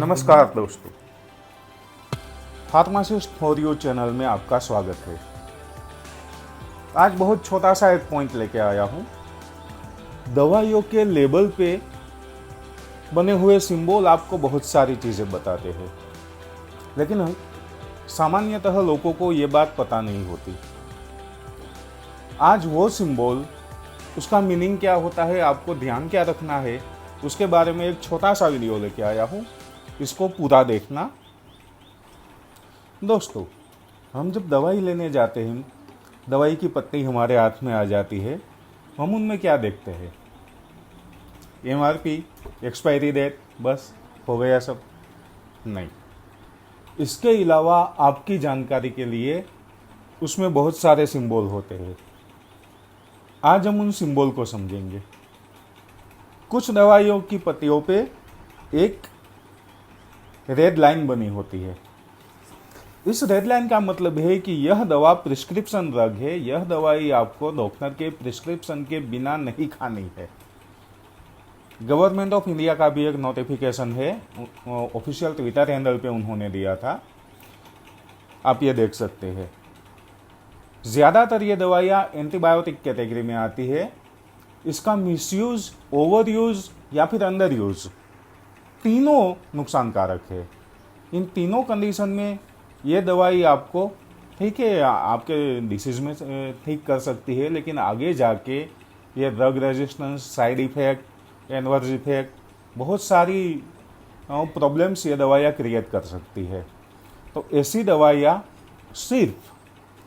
नमस्कार दोस्तों, pharmacist for you channel में आपका स्वागत है। आज बहुत छोटा सा एक पॉइंट लेके आया हूँ। दवाइयों के लेबल पे बने हुए सिंबल आपको बहुत सारी चीज़ें बताते हैं, लेकिन सामान्यतः लोगों को ये बात पता नहीं होती। आज वो सिंबल, उसका मीनिंग क्या होता है, आपको ध्यान क्या रखना है, उसके बारे में एक छोटा सा वीडियो लेके आया हूँ। इसको पूरा देखना। दोस्तों, हम जब दवाई लेने जाते हैं, दवाई की पत्ती हमारे हाथ में आ जाती है, हम उनमें क्या देखते हैं? MRP, एक्सपायरी डेट, बस हो गया सब? नहीं। इसके अलावा आपकी जानकारी के लिए उसमें बहुत सारे सिंबल होते हैं। आज हम उन सिंबल को समझेंगे। कुछ दवाइयों की पत्तियों पे एक रेड लाइन बनी होती है। इस रेड लाइन का मतलब है कि यह दवा प्रिस्क्रिप्शन ड्रग है, यह दवाई आपको डॉक्टर के प्रिस्क्रिप्शन के बिना नहीं खानी है। गवर्नमेंट ऑफ इंडिया का भी एक नोटिफिकेशन है, ऑफिशियल ट्विटर हैंडल पे उन्होंने दिया था, आप ये देख सकते हैं। ज़्यादातर ये दवाइयाँ एंटीबायोटिक कैटेगरी में आती है। इसका मिसयूज, ओवर यूज या फिर अंडर यूज, तीनों नुकसानकारक है। इन तीनों कंडीशन में ये दवाई आपको, ठीक है, आपके डिसीज में ठीक कर सकती है, लेकिन आगे जाके ये drug resistance, side effect, adverse effect, बहुत सारी प्रॉब्लम्स ये दवाइयाँ क्रिएट कर सकती है। तो ऐसी दवाइयाँ सिर्फ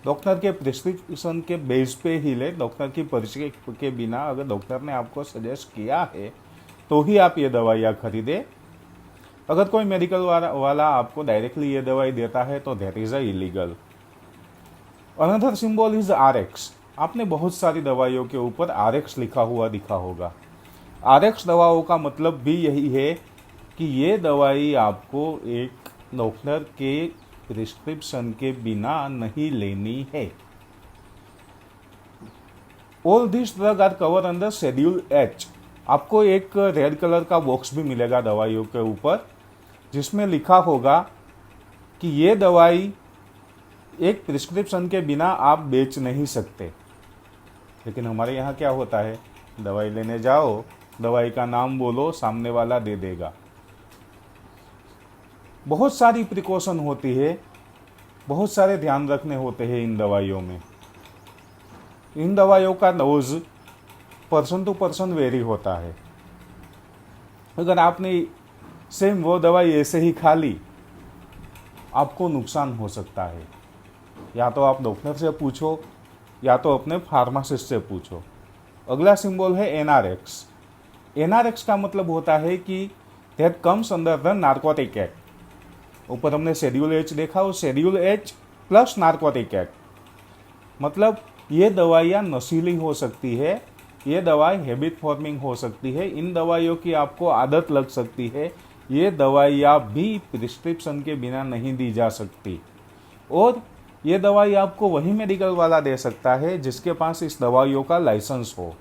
डॉक्टर के प्रिस्क्रिप्शन के बेस पे ही ले, डॉक्टर की पर्ची के बिना। अगर डॉक्टर ने आपको सजेस्ट किया है तो ही आप ये दवाइयाँ खरीदें। अगर कोई मेडिकल वाला आपको डायरेक्टली ये दवाई देता है तो that is illegal. Another symbol is RX। आपने बहुत सारी दवाइयों के ऊपर RX लिखा हुआ दिखा होगा। RX दवाओं का मतलब भी यही है कि ये दवाई आपको एक डॉक्टर के प्रिस्क्रिप्शन के बिना नहीं लेनी है। All this drug are cover under schedule H। आपको एक रेड कलर का बॉक्स भी मिलेगा दवाइयों के ऊपर, जिसमें लिखा होगा कि ये दवाई एक प्रिस्क्रिप्शन के बिना आप बेच नहीं सकते। लेकिन हमारे यहाँ क्या होता है, दवाई लेने जाओ, दवाई का नाम बोलो, सामने वाला दे देगा। बहुत सारी प्रिकॉशन होती है, बहुत सारे ध्यान रखने होते हैं इन दवाइयों में। इन दवाइयों का dose person to person vary होता है। अगर आपने सेम वो दवाई ऐसे ही खा ली, आपको नुकसान हो सकता है। या तो आप डॉक्टर से पूछो या तो अपने फार्मासिस्ट से पूछो। अगला सिंबल है NRX। NRX का मतलब होता है कि that comes under the narcotic act. ऊपर हमने शेड्यूल H देखा, वो schedule H plus narcotic act. मतलब ये दवाइयाँ नशीली हो सकती है, ये दवाई हैबिट फॉर्मिंग हो सकती है, इन दवाइयों की आपको आदत लग सकती है। ये दवाइयाँ भी प्रिस्क्रिप्शन के बिना नहीं दी जा सकती, और ये दवाई आपको वही मेडिकल वाला दे सकता है जिसके पास इस दवाइयों का लाइसेंस हो।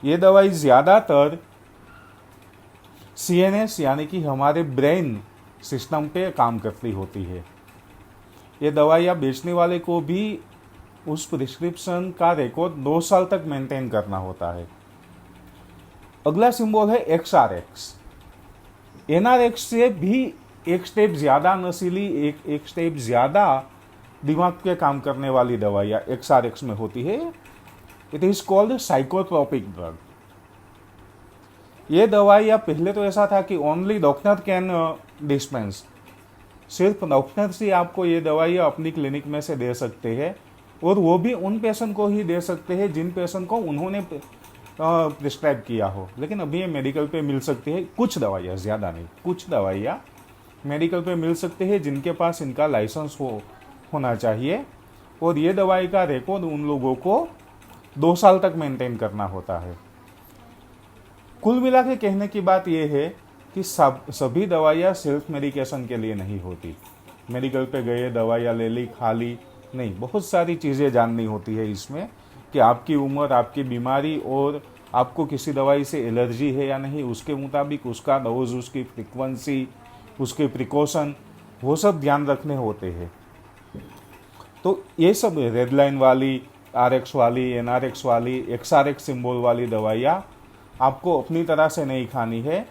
ये दवाई ज़्यादातर CNS यानी कि हमारे ब्रेन सिस्टम पे काम करती होती है। ये दवाइयाँ बेचने वाले को भी उस प्रिस्क्रिप्शन का रिकॉर्ड 2 साल तक मेंटेन करना होता है। अगला सिंबल है XRX। NRX से भी एक स्टेप ज़्यादा नशीली, एक स्टेप ज़्यादा दिमाग के काम करने वाली दवाइयाँ XRX में होती है। It is called psychotropic drug. ये दवाइयाँ, पहले तो ऐसा था कि ओनली डॉक्टर कैन डिस्पेंस, सिर्फ डॉक्टर से आपको ये दवाइयाँ अपनी क्लिनिक में से दे सकते हैं, और वो भी उन पेशेंट को ही दे सकते हैं जिन पेशेंट को उन्होंने प्रिस्क्राइब किया हो। लेकिन अभी ये मेडिकल पे मिल सकती है कुछ दवाइयाँ, ज़्यादा नहीं, कुछ दवाइयाँ मेडिकल पे मिल सकते हैं जिनके पास इनका लाइसेंस होना चाहिए, और ये दवाई का रिकॉर्ड उन लोगों को 2 साल तक मेंटेन करना होता है। कुल मिला के कहने की बात यह है कि सभी दवाइयाँ सेल्फ मेडिकेशन के लिए नहीं होती। मेडिकल पे गए, दवाइयाँ ले ली, खा ली, नहीं, बहुत सारी चीज़ें जाननी होती है इसमें, कि आपकी उम्र, आपकी बीमारी, और आपको किसी दवाई से एलर्जी है या नहीं, उसके मुताबिक उसका डोज, उसकी फ्रिक्वेंसी, उसके प्रिकॉशन, वो सब ध्यान रखने होते हैं। तो ये सब रेड लाइन वाली, RX वाली, NRX वाली, XRX सिंबल वाली दवाइयाँ आपको अपनी तरह से नहीं खानी है।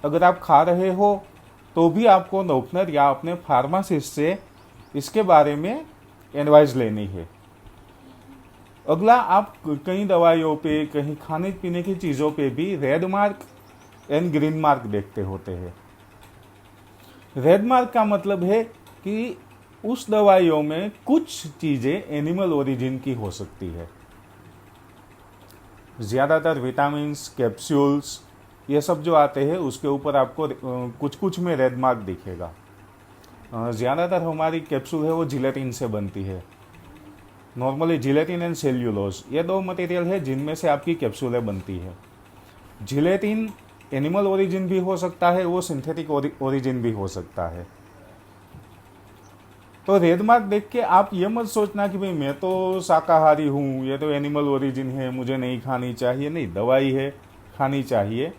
अगर आप खा रहे हो तो भी आपको डॉक्टर या अपने फार्मासिस्ट से इसके बारे में एडवाइस लेनी है। अगला, आप कई दवाइयों पे, कहीं खाने पीने की चीज़ों पे भी red mark and Green Marc देखते होते हैं। रेड मार्क का मतलब है कि उस दवाइयों में कुछ चीज़ें एनिमल ओरिजिन की हो सकती है। ज़्यादातर विटामिन्स, कैप्सूल्स, ये सब जो आते हैं उसके ऊपर आपको कुछ कुछ में रेड मार्क दिखेगा। ज़्यादातर हमारी कैप्सूल है वो जिलेटिन से बनती है। नॉर्मली जिलेटिन एंड सेल्यूलोज, ये दो मटेरियल है जिनमें से आपकी कैप्सूलें बनती है। जिलेटिन एनिमल ओरिजिन भी हो सकता है, वो सिंथेटिक ओरिजिन भी हो सकता है। तो रेड मार्क देख के आप ये मत सोचना कि भाई मैं तो शाकाहारी हूँ, ये तो एनिमल ओरिजिन है, मुझे नहीं खानी चाहिए। नहीं, दवाई है, खानी चाहिए।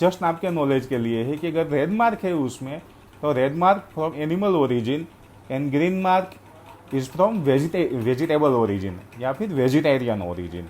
जस्ट आपके नॉलेज के लिए है कि अगर रेड मार्क है उसमें, तो red mark from animal origin and Green Marc is from vegetable origin या फिर वेजिटेरियन ओरिजिन।